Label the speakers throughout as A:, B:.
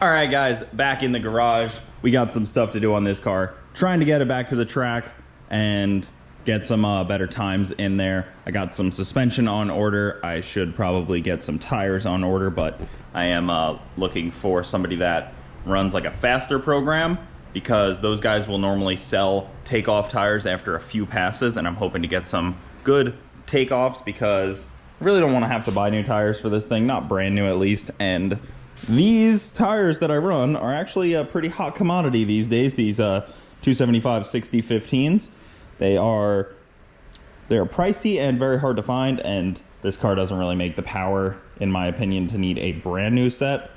A: All right, guys, back in the garage. We got some stuff to do on this car. Trying to get it back to the track and get some better times in there. I got some suspension on order. I should probably get some tires on order, but I am looking for somebody that runs like a faster program, because those guys will normally sell takeoff tires after a few passes, and I'm hoping to get some good takeoffs because I really don't want to have to buy new tires for this thing, not brand new at least. And these tires that I run are actually a pretty hot commodity these days, these 275/60/15s. They're pricey and very hard to find, and this car doesn't really make the power, in my opinion, to need a brand new set.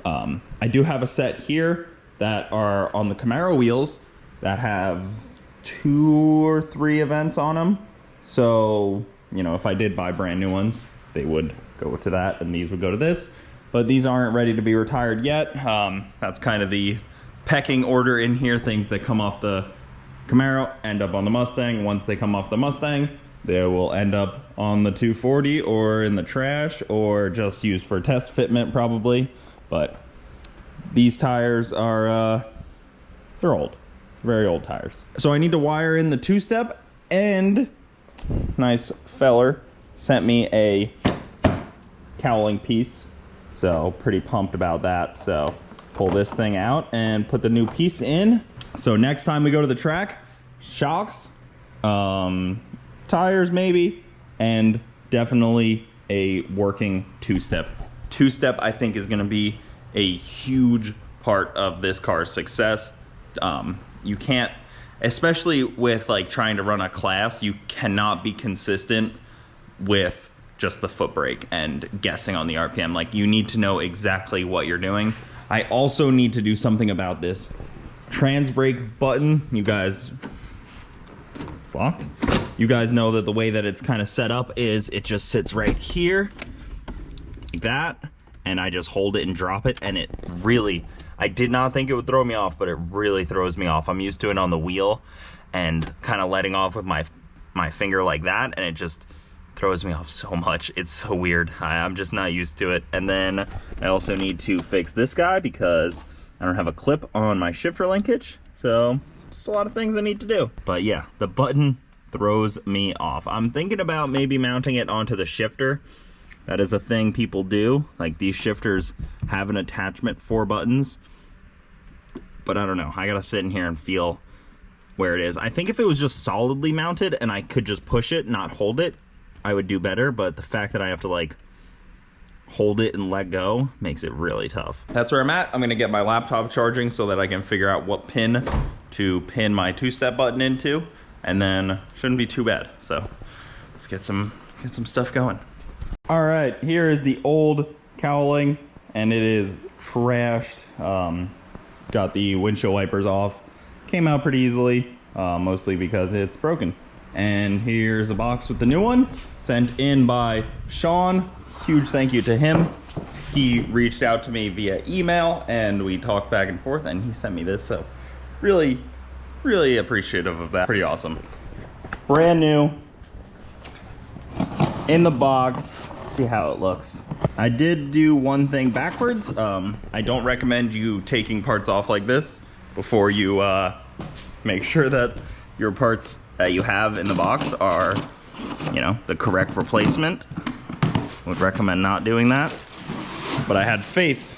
A: I do have a set here that are on the Camaro wheels that have 2 or 3 events on them. So, you know, if I did buy brand new ones, they would go to that and these would go to this. But these aren't ready to be retired yet. That's kind of the pecking order in here. Things that come off the Camaro end up on the Mustang. Once they come off the Mustang, they will end up on the 240 or in the trash or just used for test fitment probably. But these tires are, they're old, very old tires. So I need to wire in the 2-step, and nice feller sent me a cowling piece. So pretty pumped about that. So pull this thing out and put the new piece in. So next time we go to the track, shocks, tires maybe, and definitely a working 2-step. 2-step I think is gonna be a huge part of this car's success. You can't, especially with like trying to run a class, you cannot be consistent with just the foot brake and guessing on the RPM. Like, you need to know exactly what you're doing. I also need to do something about this trans brake button. You guys know that the way that it's kind of set up is it just sits right here like that, and I just hold it and drop it, and it really, I did not think it would throw me off, but it really throws me off. I'm used to it on the wheel and kind of letting off with my finger like that, and it just throws me off so much. It's so weird. I'm just not used to it. And then I also need to fix this guy because I don't have a clip on my shifter linkage. So just a lot of things I need to do. But yeah, the button throws me off. I'm thinking about maybe mounting it onto the shifter. That is a thing people do. Like, these shifters have an attachment for buttons. But I don't know. I gotta sit in here and feel where it is. I think if it was just solidly mounted and I could just push it, not hold it, I would do better. But the fact that I have to like hold it and let go makes it really tough. That's where I'm at. I'm gonna get my laptop charging so that I can figure out what pin to pin my 2-step button into, and then shouldn't be too bad. So let's get some stuff going. All right, here is the old cowling, and it is trashed. Got the windshield wipers off. Came out pretty easily, mostly because it's broken. And here's a box with the new one, sent in by Sean. Huge thank you to him. He reached out to me via email and we talked back and forth, and he sent me this. So really, really appreciative of that. Pretty awesome. Brand new in the box. Let's see how it looks. I did do one thing backwards. I don't recommend you taking parts off like this before you make sure that your parts that you have in the box are, you know, the correct replacement. Would recommend not doing that, but I had faith.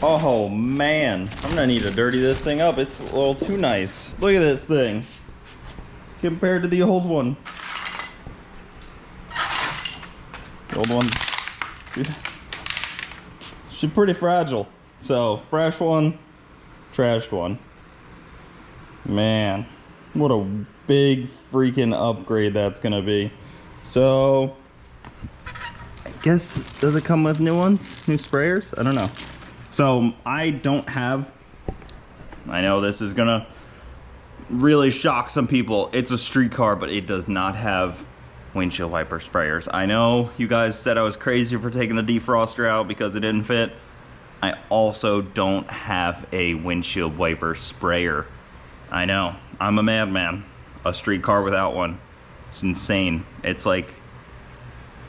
A: Oh man, I'm gonna need to dirty this thing up. It's a little too nice. Look at this thing compared to the old one. The old one, she's pretty fragile. So fresh one, trashed one. Man, what a big freaking upgrade that's gonna be. So I guess, does it come with new ones, new sprayers? I don't know. So I don't have, I know this is gonna really shock some people, it's a street car, but it does not have windshield wiper sprayers. I know you guys said I was crazy for taking the defroster out because it didn't fit. I also don't have a windshield wiper sprayer. I know, I'm a madman. A street car without one, it's insane. It's like,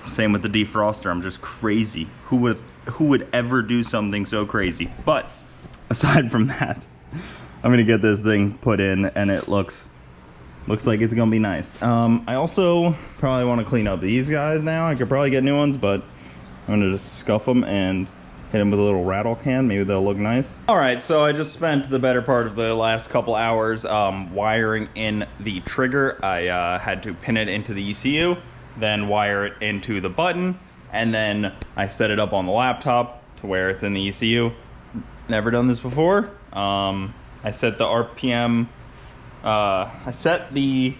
A: same with the defroster, I'm just crazy. Who would have who would ever do something so crazy? But aside from that, I'm gonna get this thing put in, and it looks like it's gonna be nice. I also probably want to clean up these guys now. I could probably get new ones, but I'm gonna just scuff them and hit them with a little rattle can. Maybe they'll look nice. All right, so I just spent the better part of the last couple hours wiring in the trigger. I had to pin it into the ECU, then wire it into the button, and then I set it up on the laptop to where it's in the ECU. Never done this before. I set the RPM, I set the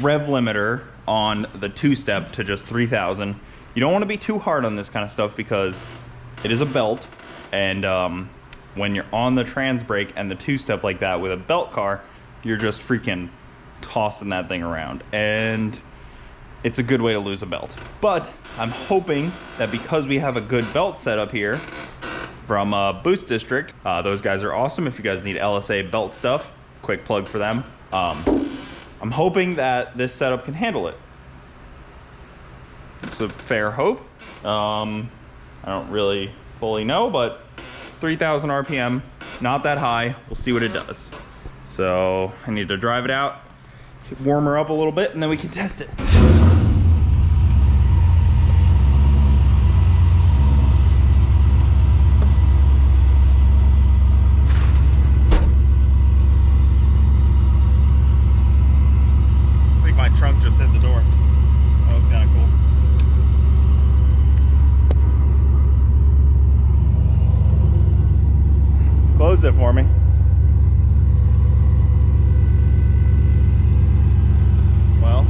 A: rev limiter on the two-step to just 3,000. You don't want to be too hard on this kind of stuff because it is a belt, and when you're on the trans brake and the two-step like that with a belt car, you're just freaking tossing that thing around, and it's a good way to lose a belt. But I'm hoping that because we have a good belt setup here from Boost District, those guys are awesome. If you guys need LSA belt stuff, quick plug for them. I'm hoping that this setup can handle it. It's a fair hope. I don't really fully know, but 3,000 RPM, not that high. We'll see what it does. So I need to drive it out, warm her up a little bit, and then we can test it. I think my trunk just hit the door. That was kind of cool. Close it for me. Well,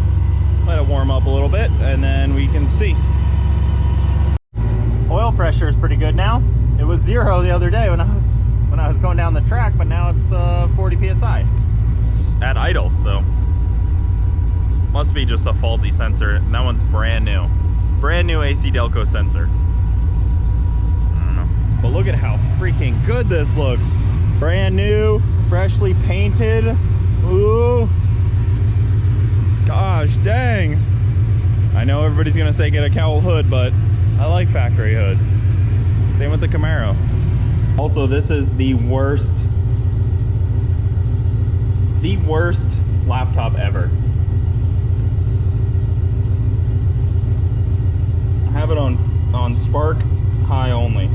A: let it warm up a little bit and then we can see. Oil pressure is pretty good now. It was 0 the other day when I was going down the track, but now it's 40 psi. It's at idle, so must be just a faulty sensor. And that one's brand new AC Delco sensor. But look at how freaking good this looks. Brand new, freshly painted. Ooh. Gosh dang. I know everybody's gonna say get a cowl hood, but I like factory hoods. Same with the Camaro. Also, this is the worst laptop ever. I have it on Spark high only.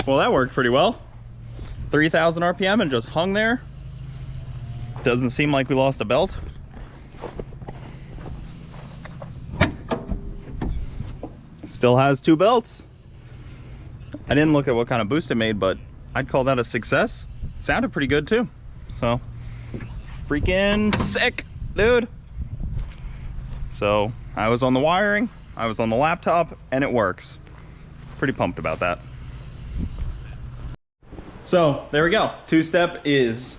A: Well, that worked pretty well. 3,000 RPM and just hung there. Doesn't seem like we lost a belt. Still has 2 belts. I didn't look at what kind of boost it made, but I'd call that a success. It sounded pretty good too. So, freaking sick, dude. So, I was on the wiring, I was on the laptop, and it works. Pretty pumped about that. So there we go. 2-step is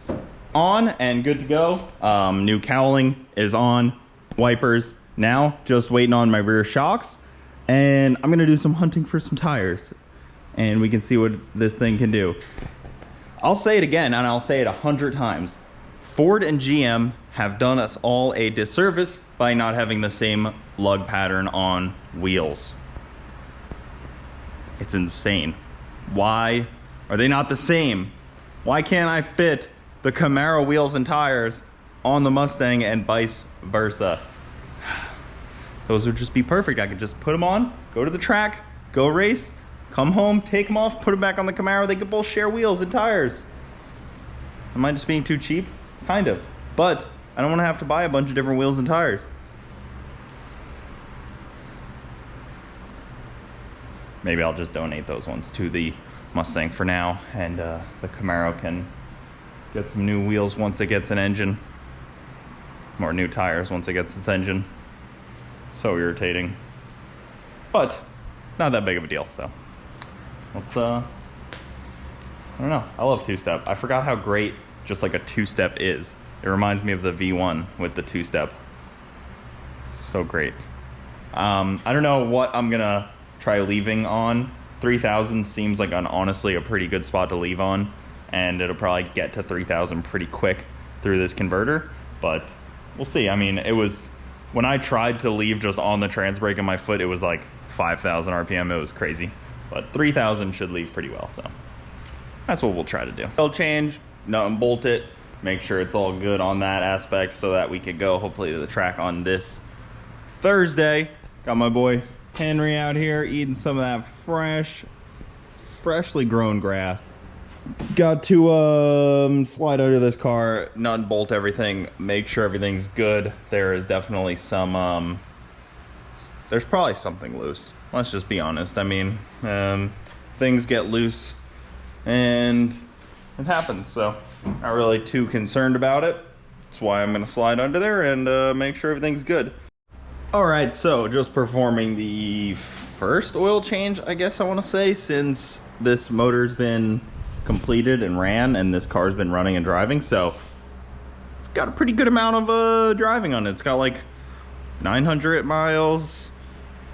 A: on and good to go. New cowling is on. Wipers now, just waiting on my rear shocks. And I'm gonna do some hunting for some tires and we can see what this thing can do. I'll say it again and I'll say it 100 times. Ford and GM have done us all a disservice by not having the same lug pattern on wheels. It's insane. Why are they not the same? Why can't I fit the Camaro wheels and tires on the Mustang and vice versa? Those would just be perfect. I could just put them on, go to the track, go race, come home, take them off, put them back on the Camaro. They could both share wheels and tires. Am I just being too cheap? Kind of. But I don't want to have to buy a bunch of different wheels and tires. Maybe I'll just donate those ones to the Mustang for now, and the Camaro can get some new wheels once it gets an engine, or new tires once it gets its engine. So irritating, but not that big of a deal. So let's I don't know, I love two-step. I forgot how great just like a two-step is. It reminds me of the V1 with the two-step. So great. I don't know what I'm gonna try leaving on. 3000 seems like honestly a pretty good spot to leave on, and it'll probably get to 3000 pretty quick through this converter, but we'll see. I mean, it was, when I tried to leave just on the trans brake in my foot, it was like 5,000 RPM. It was crazy, but 3000 should leave pretty well, so that's what we'll try to do. Oil change, nut and bolt it, make sure it's all good on that aspect so that we could go hopefully to the track on this Thursday. Got my boy Henry out here eating some of that freshly grown grass. Got to slide under this car, nut and bolt everything, make sure everything's good. There is definitely some there's probably something loose, let's just be honest. I mean, things get loose and it happens, so not really too concerned about it. That's why I'm gonna slide under there and make sure everything's good. All right, so just performing the first oil change, I guess I want to say, since this motor's been completed and ran and this car's been running and driving. So it's got a pretty good amount of driving on it. It's got like 900 miles,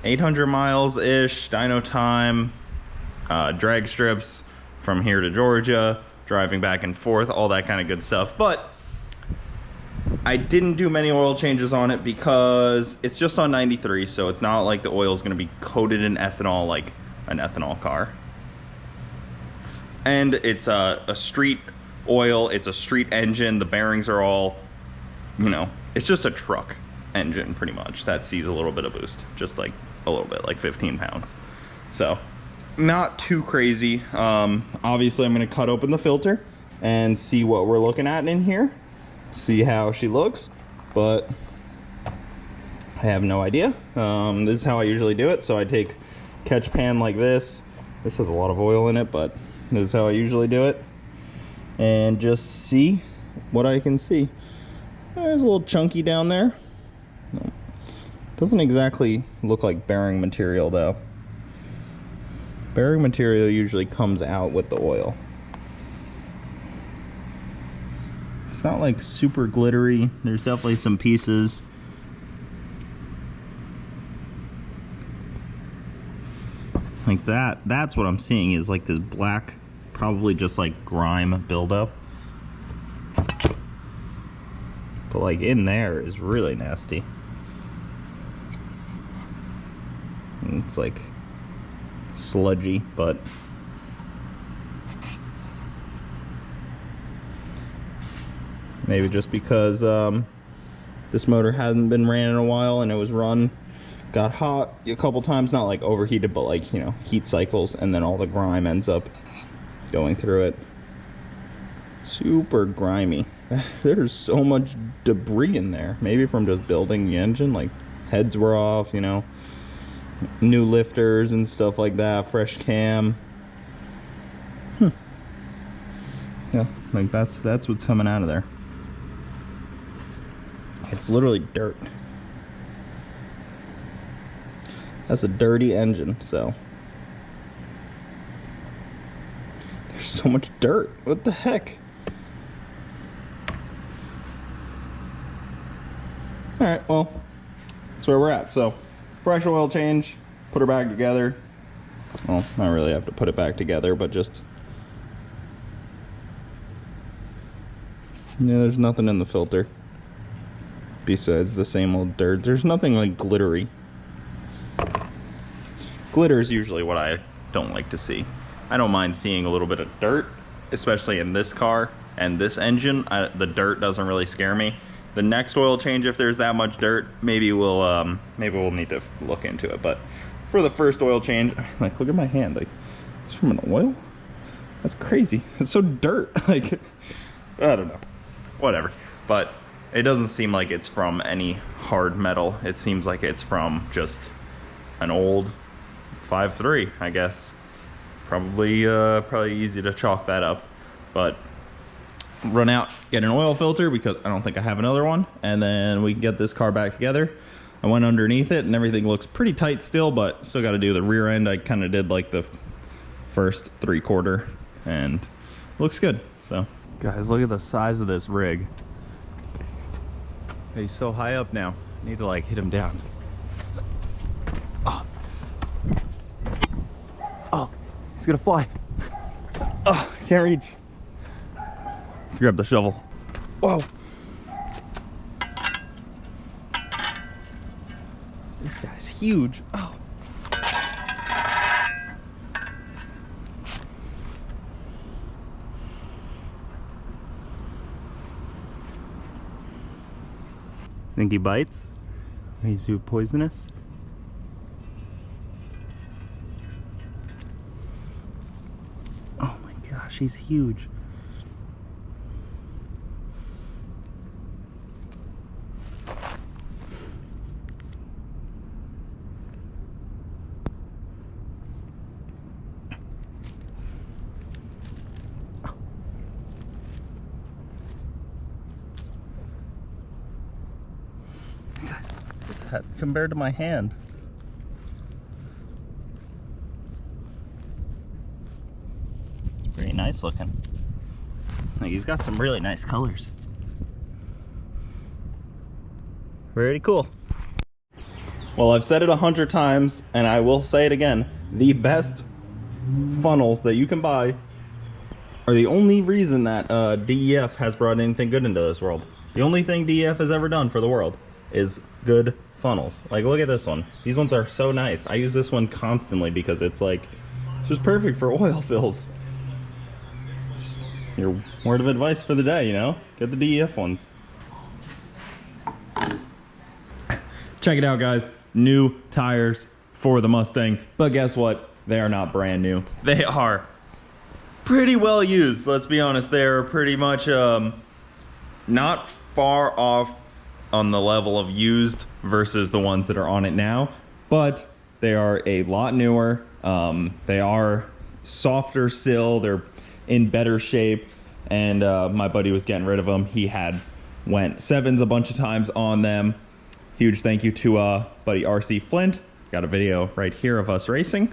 A: 800 miles ish, dyno time, drag strips from here to Georgia, driving back and forth, all that kind of good stuff. But I didn't do many oil changes on it because it's just on 93, so it's not like the oil is going to be coated in ethanol like an ethanol car. And it's a street oil, it's a street engine, the bearings are all, you know, it's just a truck engine pretty much that sees a little bit of boost, just like a little bit, like 15 pounds. So not too crazy. Obviously I'm going to cut open the filter and see what we're looking at in here, see how she looks, but I have no idea. This is how I usually do it. So I take catch pan like this. This has a lot of oil in it, but this is how I usually do it, and just see what I can see. There's a little chunky down there. Doesn't exactly look like bearing material though. Bearing material usually comes out with the oil. It's not like super glittery. There's definitely some pieces. Like that's what I'm seeing, is like this black, probably just like grime buildup. But like in there is really nasty. And it's like sludgy, but maybe just because this motor hasn't been ran in a while and it was run, got hot a couple times, not like overheated, but like, you know, heat cycles, and then all the grime ends up going through it. Super grimy. There's so much debris in there, maybe from just building the engine, like heads were off, you know, new lifters and stuff like that, fresh cam. Yeah, like that's what's coming out of there. It's literally dirt. That's a dirty engine, so there's so much dirt. What the heck? All right, well, that's where we're at. So fresh oil change, put her back together. Well, not really have to put it back together, but just, yeah, there's nothing in the filter besides the same old dirt. There's nothing like glittery. Glitter is usually what I don't like to see. I don't mind seeing a little bit of dirt, especially in this car and this engine. The dirt doesn't really scare me. The next oil change, if there's that much dirt, maybe we'll need to look into it. But for the first oil change, like, look at my hand, like it's from an oil. That's crazy. It's so dirt. Like, I don't know, whatever. But it doesn't seem like it's from any hard metal. It seems like it's from just an old 5.3, I guess. Probably easy to chalk that up, but run out, get an oil filter because I don't think I have another one, and then we can get this car back together. I went underneath it and everything looks pretty tight still, but still got to do the rear end. I kind of did like the first 3/4 and looks good. So guys, look at the size of this rig. He's so high up now. I need to like hit him down. Oh, he's gonna fly. Oh, can't reach. Let's grab the shovel. Whoa. This guy's huge. Oh. Think he bites? He's too poisonous? Oh my gosh, he's huge. Compared to my hand. It's pretty nice looking. Like, he's got some really nice colors. Pretty cool. Well, I've said it 100 times and I will say it again. The best funnels that you can buy are the only reason that DEF has brought anything good into this world. The only thing DEF has ever done for the world is good funnels. Like, look at this one. These ones are so nice. I use this one constantly because it's like, it's just perfect for oil fills. Just your word of advice for the day, you know? Get the DEF ones. Check it out, guys. New tires for the Mustang. But guess what? They are not brand new. They are pretty well used. Let's be honest. They're pretty much not far off on the level of used versus the ones that are on it now, but they are a lot newer. They are softer still. They're in better shape, and my buddy was getting rid of them. He had went sevens a bunch of times on them. Huge thank you to buddy RC Flint. Got a video right here of us racing.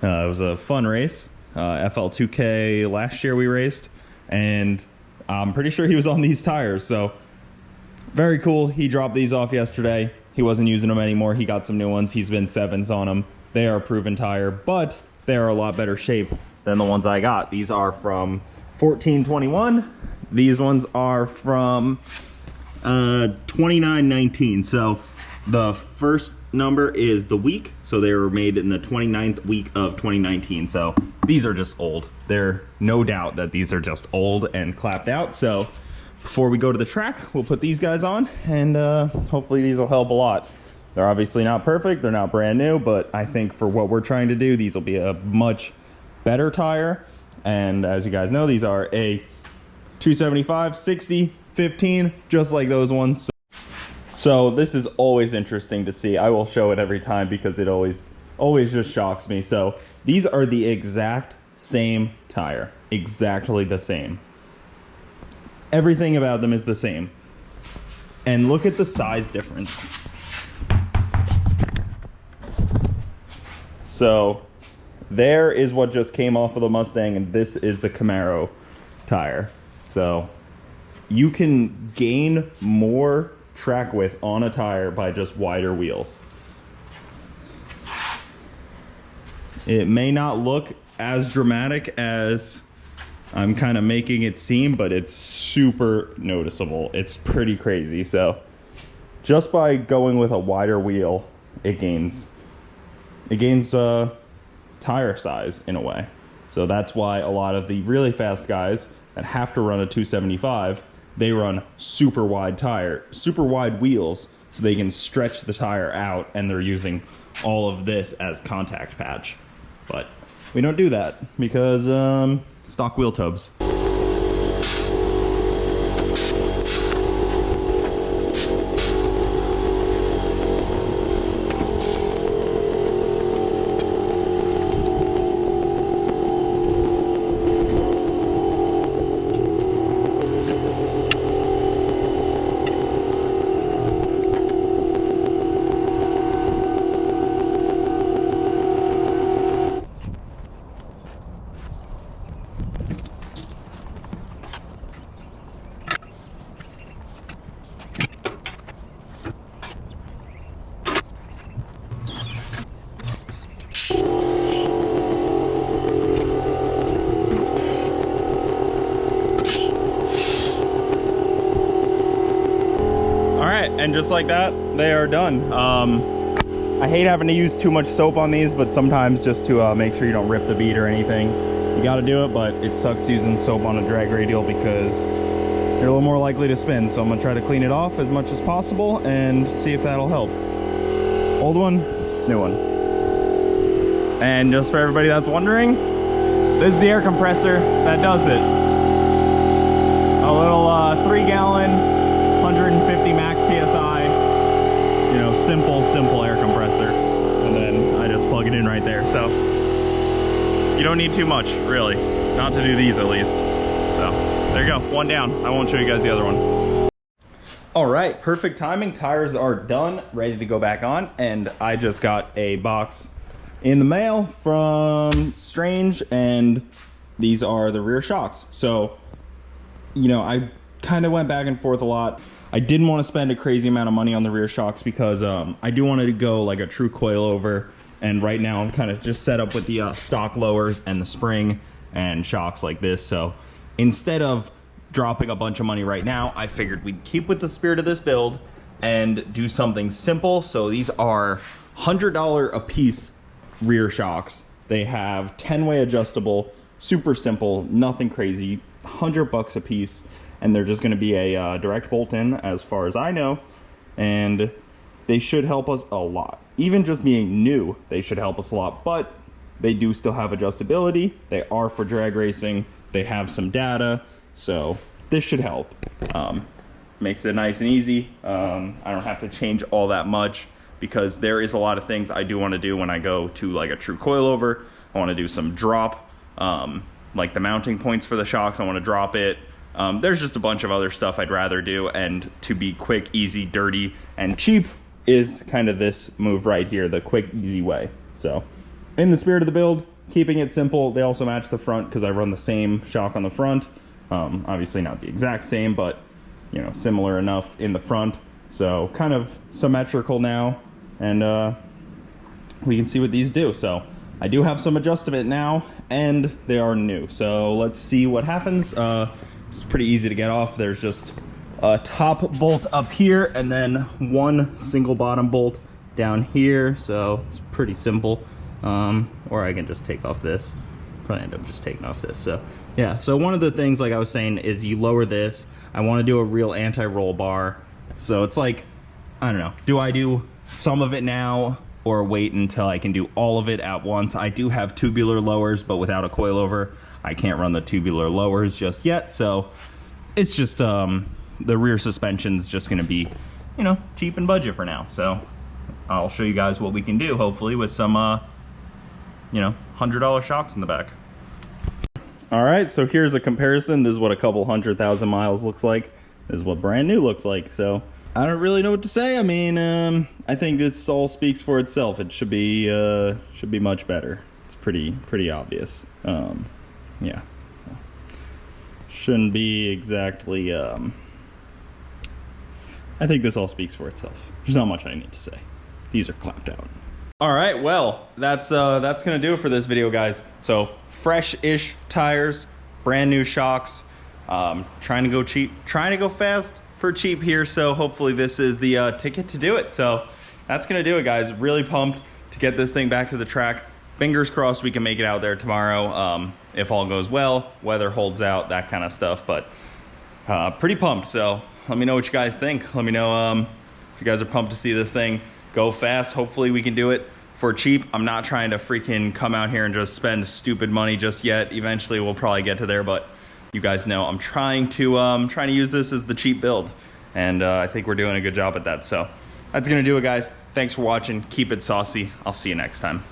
A: It was a fun race. FL2K last year we raced, and I'm pretty sure he was on these tires, so very cool. He dropped these off yesterday. He wasn't using them anymore. He got some new ones. He's been sevens on them. They are a proven tire, but they are a lot better shape than the ones I got. These are from 1421. These ones are from 2919. So the first number is the week. So they were made in the 29th week of 2019. So these are just old. They're no doubt that these are just old and clapped out. So before we go to the track, we'll put these guys on, and hopefully these will help a lot. They're obviously not perfect, they're not brand new, but I think for what we're trying to do, these will be a much better tire. And as you guys know, these are a 275, 60, 15, just like those ones. So this is always interesting to see. I will show it every time because it always just shocks me. So these are the exact same tire, exactly the same. Everything about them is the same. And look at the size difference. So there is what just came off of the Mustang, and this is the Camaro tire. So you can gain more track width on a tire by just wider wheels. It may not look as dramatic as I'm kind of making it seem, but it's super noticeable. It's pretty crazy. So just by going with a wider wheel, it gains tire size in a way. So that's why a lot of the really fast guys that have to run a 275, they run super wide wheels so they can stretch the tire out, and they're using all of this as contact patch. But we don't do that because stock wheel tubs. And just like that, they are done. I hate having to use too much soap on these, but sometimes just to make sure you don't rip the bead or anything, you got to do it. But it sucks using soap on a drag radial because you're a little more likely to spin. So I'm gonna try to clean it off as much as possible and see if that'll help. Old one, new one. And just for everybody that's wondering, this is the air compressor that does it. A little 3-gallon, 150 max PSI, you know, simple air compressor. And then I just plug it in right there. So you don't need too much, really. Not to do these, at least. So there you go, one down. I won't show you guys the other one. All right, perfect timing. Tires are done, ready to go back on. And I just got a box in the mail from Strange, and these are the rear shocks. So, you know, I kind of went back and forth a lot. I didn't want to spend a crazy amount of money on the rear shocks because I do want to go like a true coilover. And right now I'm kind of just set up with the stock lowers and the spring and shocks like this. So instead of dropping a bunch of money right now, I figured we'd keep with the spirit of this build and do something simple. So these are $100 a piece rear shocks. They have 10-way adjustable, super simple, nothing crazy, $100 a piece, and they're just going to be a direct bolt in as far as I know, and they should help us a lot. Even just being new, they should help us a lot, but they do still have adjustability. They are for drag racing. They have some data, so this should help. Makes it nice and easy. I don't have to change all that much, because there is a lot of things I do want to do when I go to like a true coilover. I want to do some drop, like the mounting points for the shocks, I want to drop it. There's just a bunch of other stuff I'd rather do, and to be quick, easy, dirty, and cheap is kind of this move right here, the quick, easy way. So in the spirit of the build, keeping it simple. They also match the front because I run the same shock on the front. Obviously not the exact same, but you know, similar enough in the front. So kind of symmetrical now. And we can see what these do. So I do have some adjustment now, and they are new. So let's see what happens. It's pretty easy to get off. There's just a top bolt up here, and then one single bottom bolt down here. So it's pretty simple. Or I can just take off this. Probably end up just taking off this. So yeah, so one of the things, like I was saying, is you lower this. I want to do a real anti-roll bar. So it's like, I don't know, do I do some of it now or wait until I can do all of it at once? I do have tubular lowers, but without a coilover, I can't run the tubular lowers just yet. So it's just, the rear suspension's just going to be, you know, cheap and budget for now. So I'll show you guys what we can do, hopefully, with some, you know, $100 shocks in the back. All right, so here's a comparison. This is what a couple 100,000 miles looks like. This is what brand new looks like. So I don't really know what to say. I mean, I think this all speaks for itself. It should be much better. It's pretty obvious. Yeah, shouldn't be exactly. I think this all speaks for itself. There's not much I need to say. These are clapped out. All right, well, that's gonna do it for this video, guys. So fresh-ish tires, brand new shocks. Trying to go cheap, trying to go fast for cheap here. So hopefully this is the ticket to do it. So that's gonna do it, guys. Really pumped to get this thing back to the track. Fingers crossed we can make it out there tomorrow, if all goes well, weather holds out, that kind of stuff. But pretty pumped. So let me know what you guys think. Let me know if you guys are pumped to see this thing go fast. Hopefully we can do it for cheap. I'm not trying to freaking come out here and just spend stupid money just yet. Eventually we'll probably get to there, but you guys know I'm trying to use this as the cheap build, and I think we're doing a good job at that. So that's gonna do it, guys. Thanks for watching. Keep it saucy. I'll see you next time.